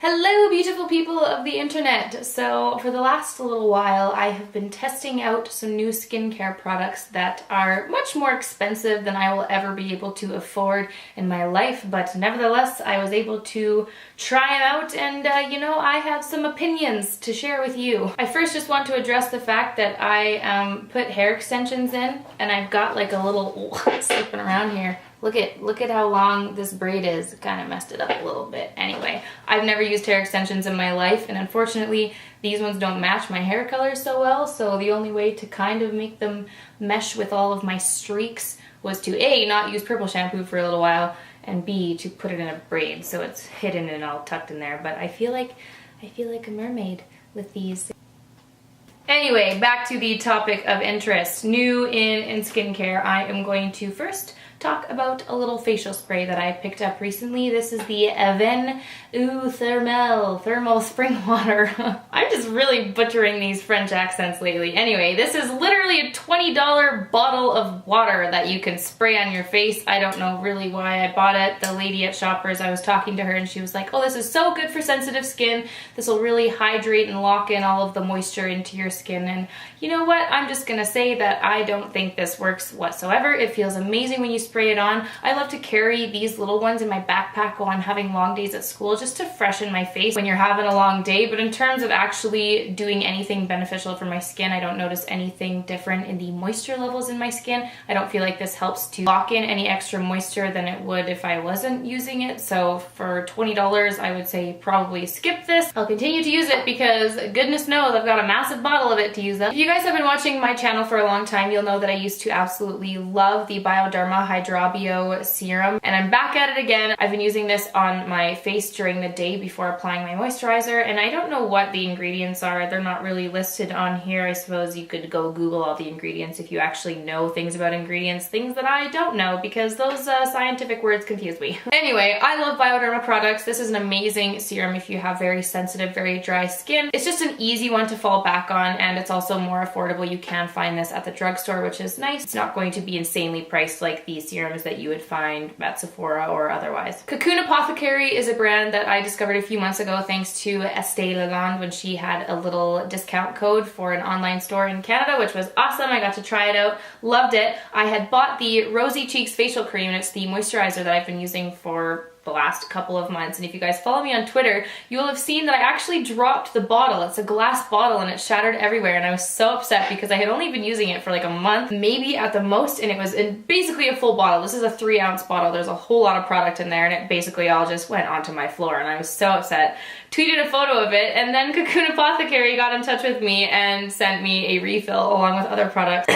Hello beautiful people of the internet! So for the last little while I have been testing out some new skincare products that are much more expensive than I will ever be able to afford in my life, but nevertheless I was able to try them out and you know, I have some opinions to share with you. I first just want to address the fact that I put hair extensions in and I've got like a little slipping around here. Look at how long this braid is. It kind of messed it up a little bit. Anyway, I've never used hair extensions in my life, and unfortunately these ones don't match my hair color so well, so the only way to kind of make them mesh with all of my streaks was to A, not use purple shampoo for a little while, and B, to put it in a braid so it's hidden and all tucked in there. But I feel like a mermaid with these. Anyway, back to the topic of interest. New in skincare, I am going to first talk about a little facial spray that I picked up recently. This is the Avene Thermal Spring Water. I'm just really butchering these French accents lately. Anyway, this is literally a $20 bottle of water that you can spray on your face. I don't know really why I bought it. The lady at Shoppers, I was talking to her and she was like, oh, this is so good for sensitive skin. This will really hydrate and lock in all of the moisture into your skin. And you know what? I'm just gonna say that I don't think this works whatsoever. It feels amazing when you spray it on. I love to carry these little ones in my backpack while I'm having long days at school just to freshen my face when you're having a long day. But in terms of actually doing anything beneficial for my skin, I don't notice anything different in the moisture levels in my skin. I don't feel like this helps to lock in any extra moisture than it would if I wasn't using it. So for $20, I would say probably skip this. I'll continue to use it because goodness knows I've got a massive bottle of it to use up. If you guys have been watching my channel for a long time, you'll know that I used to absolutely love the Bioderma Hydrobio serum, and I'm back at it again. I've been using this on my face during the day before applying my moisturizer, and I don't know what the ingredients are. They're not really listed on here. I suppose you could go Google all the ingredients if you actually know things about ingredients, things that I don't know because those scientific words confuse me. Anyway, I love Bioderma products. This is an amazing serum if you have very sensitive, very dry skin. It's just an easy one to fall back on, and it's also more affordable. You can find this at the drugstore, which is nice. It's not going to be insanely priced like the serums that you would find at Sephora or otherwise. Cocoon Apothecary is a brand that I discovered a few months ago thanks to Estée Lalonde when she had a little discount code for an online store in Canada, which was awesome. I got to try it out, loved it. I had bought the Rosy Cheeks facial cream, and it's the moisturizer that I've been using for the last couple of months, and if you guys follow me on Twitter, you'll have seen that I actually dropped the bottle. It's a glass bottle and it shattered everywhere, and I was so upset because I had only been using it for like a month, maybe at the most, and it was in basically a full bottle. This is a 3-ounce bottle. There's a whole lot of product in there, and it basically all just went onto my floor, and I was so upset. Tweeted a photo of it, and then Cocoon Apothecary got in touch with me and sent me a refill along with other products,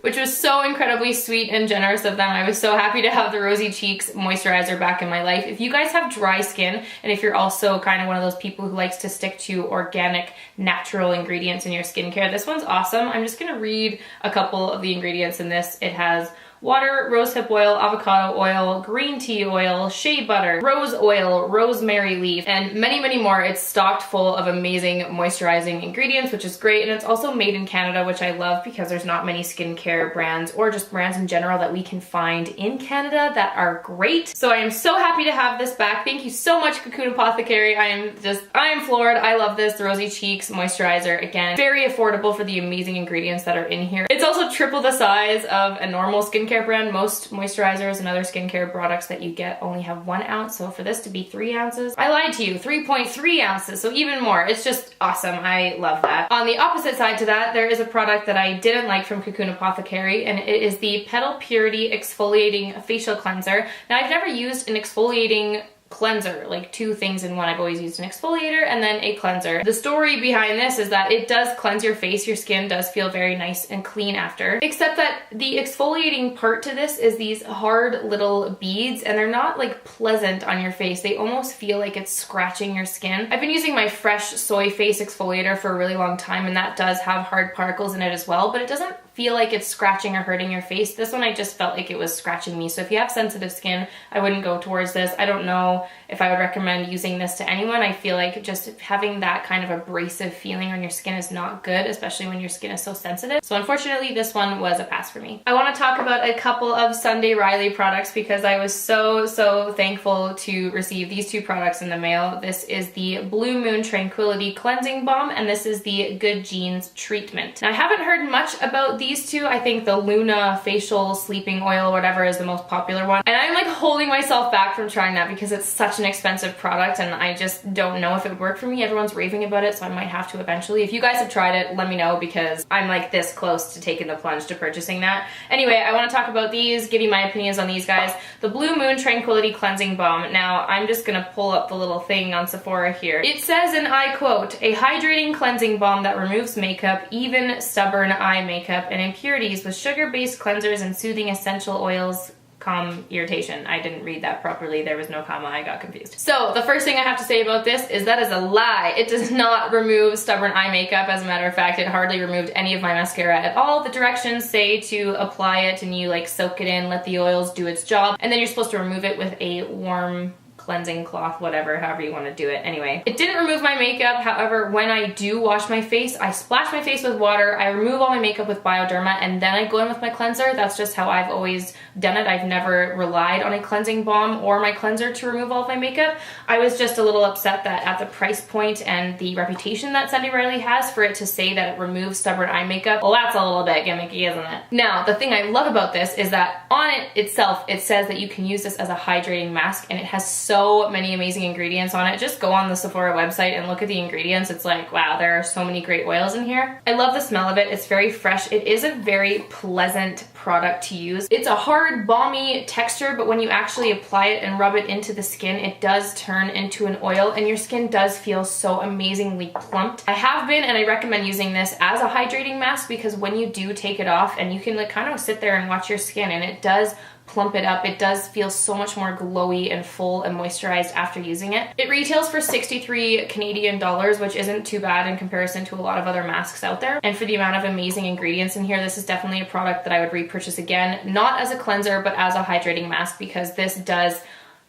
which was so incredibly sweet and generous of them. I was so happy to have the Rosy Cheeks moisturizer back in my life. If you guys have dry skin, and if you're also kind of one of those people who likes to stick to organic, natural ingredients in your skincare, this one's awesome. I'm just gonna read a couple of the ingredients in this. It has water, rosehip oil, avocado oil, green tea oil, shea butter, rose oil, rosemary leaf, and many, many more. It's stocked full of amazing moisturizing ingredients, which is great. And it's also made in Canada, which I love because there's not many skincare brands or just brands in general that we can find in Canada that are great. So I am so happy to have this back. Thank you so much, Cocoon Apothecary. I am floored. I love this. The Rosy Cheeks moisturizer, again, very affordable for the amazing ingredients that are in here. It's also triple the size of a normal skincare brand. Most moisturizers and other skincare products that you get only have 1 ounce, so for this to be 3 ounces, I lied to you, 3.3 ounces, so even more. It's just awesome. I love that. On the opposite side to that, there is a product that I didn't like from Cocoon Apothecary, and it is the Petal Purity Exfoliating Facial Cleanser. Now, I've never used an exfoliating cleanser, like 2 things in one. I've always used an exfoliator and then a cleanser. The story behind this is that it does cleanse your face. Your skin does feel very nice and clean after, except that the exfoliating part to this is these hard little beads, and they're not like pleasant on your face. They almost feel like it's scratching your skin. I've been using my Fresh Soy Face Exfoliator for a really long time, and that does have hard particles in it as well, but it doesn't feel like it's scratching or hurting your face. This one I just felt like it was scratching me. So if you have sensitive skin, I wouldn't go towards this. I don't know if I would recommend using this to anyone. I feel like just having that kind of abrasive feeling on your skin is not good, especially when your skin is so sensitive. So unfortunately, this one was a pass for me. I want to talk about a couple of Sunday Riley products because I was so thankful to receive these two products in the mail. This is the Blue Moon Tranquility Cleansing Balm, and this is the Good Genes Treatment. Now, I haven't heard much about these two. I think the Luna Facial Sleeping Oil or whatever is the most popular one. And I'm like holding myself back from trying that because it's such an expensive product and I just don't know if it would work for me. Everyone's raving about it, so I might have to eventually. If you guys have tried it, let me know because I'm like this close to taking the plunge to purchasing that. Anyway, I want to talk about these, give you my opinions on these guys. The Blue Moon Tranquility Cleansing Balm. Now, I'm just gonna pull up the little thing on Sephora here. It says, and I quote, a hydrating cleansing balm that removes makeup, even stubborn eye makeup, and impurities with sugar-based cleansers and soothing essential oils. Calm irritation. I didn't read that properly. There was no comma. I got confused. So the first thing I have to say about this is that is a lie. It does not remove stubborn eye makeup. As a matter of fact, it hardly removed any of my mascara at all. The directions say to apply it and you like soak it in, let the oils do its job, and then you're supposed to remove it with a warm cleansing cloth, whatever, however you want to do it. Anyway, it didn't remove my makeup. However, when I do wash my face, I splash my face with water, I remove all my makeup with Bioderma, and then I go in with my cleanser. That's just how I've always done it. I've never relied on a cleansing balm or my cleanser to remove all of my makeup. I was just a little upset that at the price point and the reputation that Sunday Riley has, for it to say that it removes stubborn eye makeup, well, that's a little bit gimmicky, isn't it? Now, the thing I love about this is that on it itself, it says that you can use this as a hydrating mask, and it has so many amazing ingredients on it. Just go on the Sephora website and look at the ingredients. It's like, wow, there are so many great oils in here. I love the smell of it. It's very fresh. It is a very pleasant product to use. It's a hard, balmy texture, but when you actually apply it and rub it into the skin, it does turn into an oil and your skin does feel so amazingly plumped. I have been, and I recommend using this as a hydrating mask because when you do take it off and you can like kind of sit there and watch your skin, and it does plump it up. It does feel so much more glowy and full and moisturized after using it. It retails for 63 Canadian dollars, which isn't too bad in comparison to a lot of other masks out there. And for the amount of amazing ingredients in here, this is definitely a product that I would repurchase again, not as a cleanser, but as a hydrating mask, because this does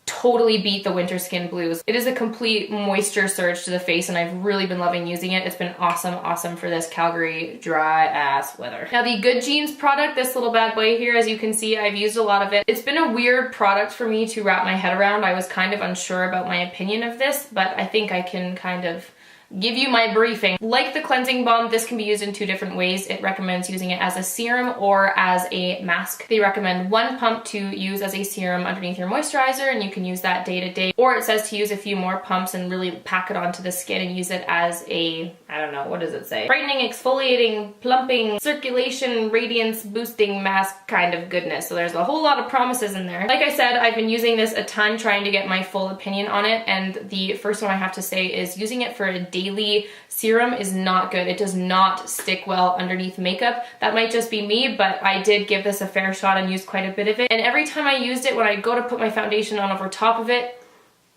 totally beat the winter skin blues. It is a complete moisture surge to the face, and I've really been loving using it. It's been awesome for this Calgary dry ass weather. Now the Good Genes product, this little bad boy here, as you can see, I've used a lot of it. It's been a weird product for me to wrap my head around. I was kind of unsure about my opinion of this, but I think I can kind of give you my briefing. Like the cleansing balm, this can be used in two different ways. It recommends using it as a serum or as a mask. They recommend one pump to use as a serum underneath your moisturizer, and you can use that day to day. Or it says to use a few more pumps and really pack it onto the skin and use it as a, I don't know, what does it say? Brightening, exfoliating, plumping, circulation, radiance boosting mask kind of goodness. So there's a whole lot of promises in there. Like I said, I've been using this a ton trying to get my full opinion on it, and the first one I have to say is using it for a daily serum is not good. It does not stick well underneath makeup. That might just be me, but I did give this a fair shot and used quite a bit of it. And every time I used it, when I go to put my foundation on over top of it,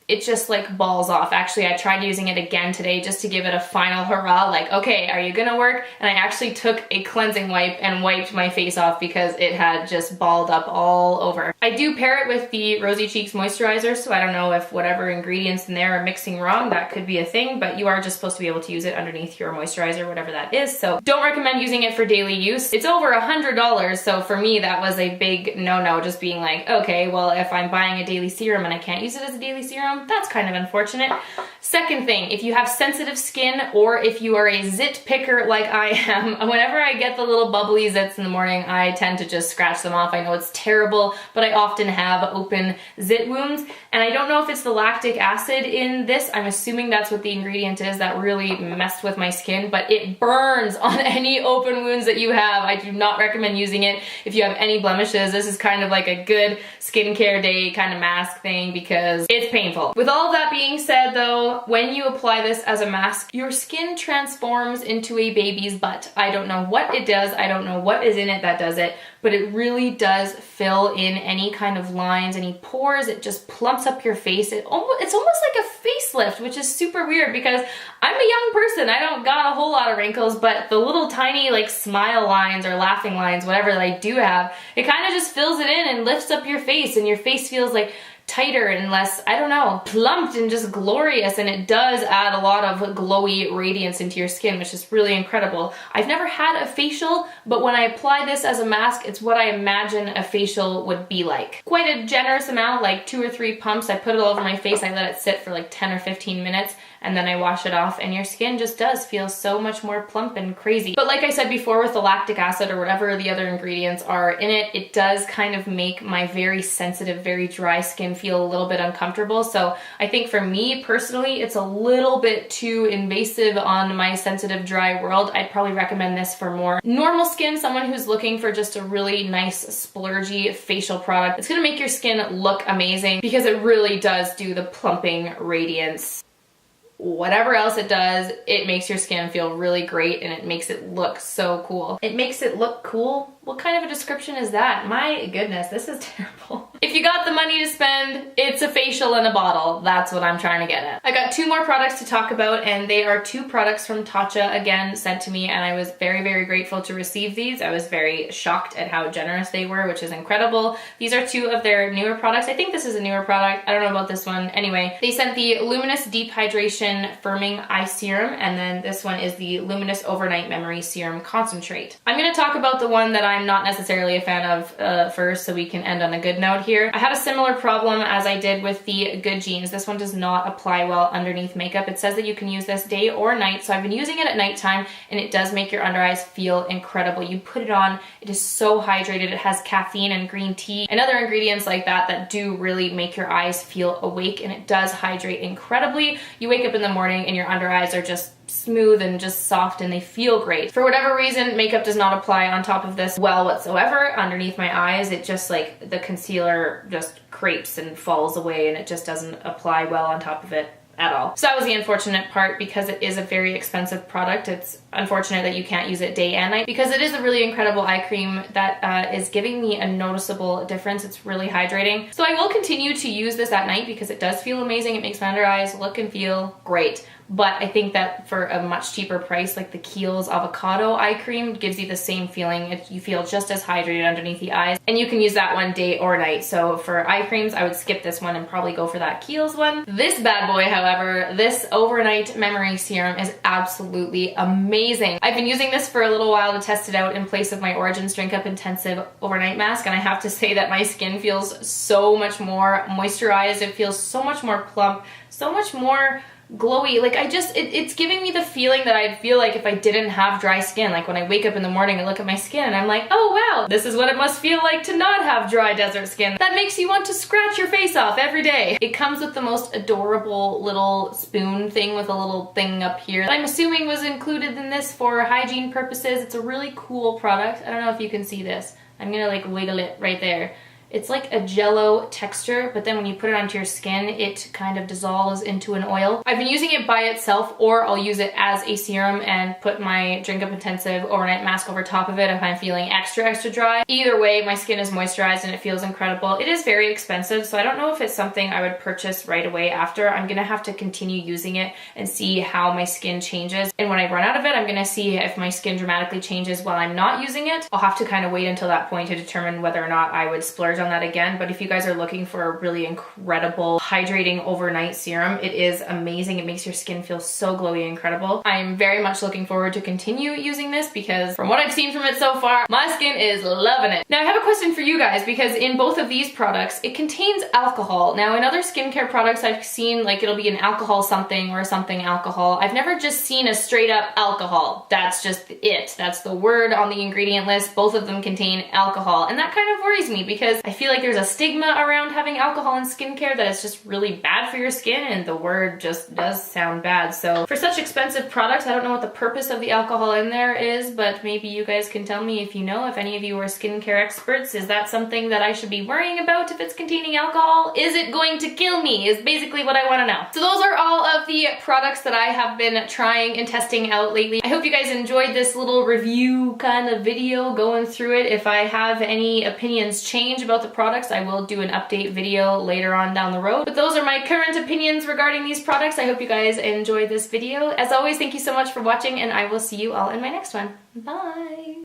it just like balls off. Actually, I tried using it again today just to give it a final hurrah, like, okay, are you gonna work? And I actually took a cleansing wipe and wiped my face off because it had just balled up all over. I do pair it with the Rosy Cheeks moisturizer, so I don't know if whatever ingredients in there are mixing wrong. That could be a thing, but you are just supposed to be able to use it underneath your moisturizer, whatever that is. So don't recommend using it for daily use. It's over $100, so for me that was a big no-no, just being like, okay, well, if I'm buying a daily serum and I can't use it as a daily serum, that's kind of unfortunate. Second thing, if you have sensitive skin or if you are a zit picker like I am, whenever I get the little bubbly zits in the morning, I tend to just scratch them off. I know it's terrible, but I often have open zit wounds, and I don't know if it's the lactic acid in this. I'm assuming that's what the ingredient is that really messed with my skin, but it burns on any open wounds that you have. I do not recommend using it if you have any blemishes. This is kind of like a good skincare day kind of mask thing because it's painful. painful. With all of that being said though, when you apply this as a mask, your skin transforms into a baby's butt. I don't know what it does, I don't know what is in it that does it, but it really does fill in any kind of lines, any pores. It just plumps up your face. It's almost like a facelift, which is super weird because I'm a young person. I don't got a whole lot of wrinkles, but the little tiny like smile lines or laughing lines, whatever that I do have, it kind of just fills it in and lifts up your face, and your face feels like tighter and less, I don't know, plumped and just glorious, and it does add a lot of glowy radiance into your skin, which is really incredible. I've never had a facial, but when I apply this as a mask, it's what I imagine a facial would be like. Quite a generous amount, like 2 or 3 pumps. I put it all over my face, I let it sit for like 10 or 15 minutes, and then I wash it off, and your skin just does feel so much more plump and crazy. But like I said before, with the lactic acid or whatever the other ingredients are in it, it does kind of make my very sensitive, very dry skin feel a little bit uncomfortable. So I think for me personally, it's a little bit too invasive on my sensitive, dry world. I'd probably recommend this for more normal skin, someone who's looking for just a really nice, splurgy facial product. It's gonna make your skin look amazing because it really does do the plumping radiance. Whatever else it does, it makes your skin feel really great, and it makes it look so cool. It makes it look cool? What kind of a description is that? My goodness, this is terrible. If you got the money to spend, it's a facial in a bottle. That's what I'm trying to get at. I got 2 more products to talk about, and they are 2 products from Tatcha, again, sent to me, and I was very, very grateful to receive these. I was very shocked at how generous they were, which is incredible. These are 2 of their newer products. I think this is a newer product. I don't know about this one. Anyway, they sent the Luminous Deep Hydration Firming Eye Serum, and then this one is the Luminous Overnight Memory Serum Concentrate. I'm going to talk about the one that I'm not necessarily a fan of first, so we can end on a good note here. I had a similar problem as I did with the Good Genes. This one does not apply well underneath makeup. It says that you can use this day or night, so I've been using it at nighttime, and it does make your under eyes feel incredible. You put it on, it is so hydrated. It has caffeine and green tea and other ingredients like that that do really make your eyes feel awake, and it does hydrate incredibly. You wake up in the morning and your under eyes are just smooth and just soft, and they feel great. For whatever reason, makeup does not apply on top of this well whatsoever. Underneath my eyes, it just like the concealer just crepes and falls away, and it just doesn't apply well on top of it at all. So that was the unfortunate part, because it is a very expensive product. It's unfortunate that you can't use it day and night, because it is a really incredible eye cream that is giving me a noticeable difference. It's really hydrating. So I will continue to use this at night because it does feel amazing. It makes my under eyes look and feel great. But I think that for a much cheaper price, like the Kiehl's Avocado Eye Cream gives you the same feeling. You feel just as hydrated underneath the eyes, and you can use that one day or night. So for eye creams, I would skip this one and probably go for that Kiehl's one. This bad boy, however, this Overnight Memory Serum is absolutely amazing. I've been using this for a little while to test it out in place of my Origins Drink Up Intensive Overnight Mask, and I have to say that my skin feels so much more moisturized. It feels so much more plump, so much more glowy. Like it's giving me the feeling that I'd feel like if I didn't have dry skin. Like when I wake up in the morning and look at my skin and I'm like, oh wow, this is what it must feel like to not have dry desert skin. That makes you want to scratch your face off every day. It comes with the most adorable little spoon thing with a little thing up here that I'm assuming was included in this for hygiene purposes. It's a really cool product. I don't know if you can see this. I'm gonna like wiggle it right there. It's like a jello texture, but then when you put it onto your skin, it kind of dissolves into an oil. I've been using it by itself, or I'll use it as a serum and put my Drink Up Intensive Overnight Mask over top of it if I'm feeling extra dry. Either way, my skin is moisturized and it feels incredible. It is very expensive, so I don't know if it's something I would purchase right away after. I'm gonna have to continue using it and see how my skin changes. And when I run out of it, I'm gonna see if my skin dramatically changes while I'm not using it. I'll have to kind of wait until that point to determine whether or not I would splurge on that again. But if you guys are looking for a really incredible hydrating overnight serum, it is amazing. It makes your skin feel so glowy and incredible. I'm very much looking forward to continue using this because from what I've seen from it so far, my skin is loving it. Now I have a question for you guys, because in both of these products, it contains alcohol. Now in other skincare products I've seen, like it'll be an alcohol something or something alcohol. I've never just seen a straight up alcohol. That's just it. That's the word on the ingredient list. Both of them contain alcohol, and that kind of worries me because I feel like there's a stigma around having alcohol in skincare that it's just really bad for your skin, and the word just does sound bad. So for such expensive products, I don't know what the purpose of the alcohol in there is, but maybe you guys can tell me if you know, if any of you are skincare experts. Is that something that I should be worrying about if it's containing alcohol? Is it going to kill me is basically what I want to know. So those are all of the products that I have been trying and testing out lately. I hope you guys enjoyed this little review kind of video going through it. If I have any opinions change about the products, I will do an update video later on down the road. But those are my current opinions regarding these products. I hope you guys enjoyed this video. As always, thank you so much for watching, and I will see you all in my next one. Bye!